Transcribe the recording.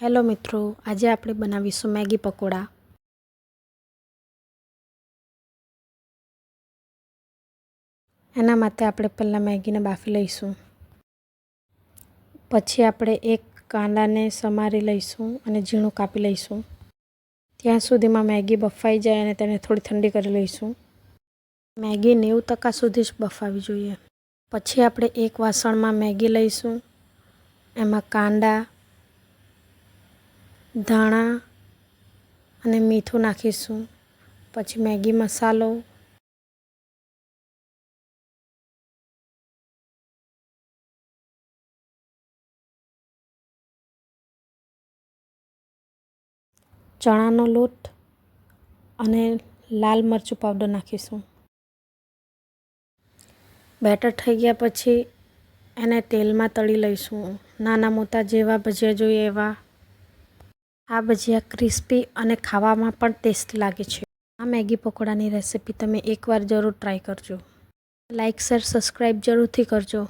Hello મિત્રો, આજે આપણે બનાવીશું મેગી પકોડા. એના માટે આપણે પહેલાં મેગીને બાફી લઈશું. પછી આપણે એક કાંદાને સમારી લઈશું અને ઝીણું કાપી લઈશું. ત્યાં સુધીમાં મેગી બફાઈ જાય અને તેને થોડી ઠંડી કરી લઈશું. મેગી 90% સુધી જ બફાવી જોઈએ. પછી આપણે એક વાસણમાં મેગી લઈશું. એમાં કાંદા, ધાણા અને મીઠું નાખીશું. પછી મેગી મસાલો, ચણાનો લોટ અને લાલ મરચું પાવડર નાખીશું. બેટર થઈ ગયા પછી એને તેલમાં તળી લઈશું. નાના મોટા જેવા ભજીયા જોઈએ એવા. આ ભજીયા ક્રિસ્પી અને ખાવામાં પણ ટેસ્ટી લાગે છે. આ મેગી પકોડાની રેસિપી તમે એકવાર જરૂર ટ્રાય કરજો. લાઇક, શેર, સબસ્ક્રાઈબ જરૂરથી કરજો.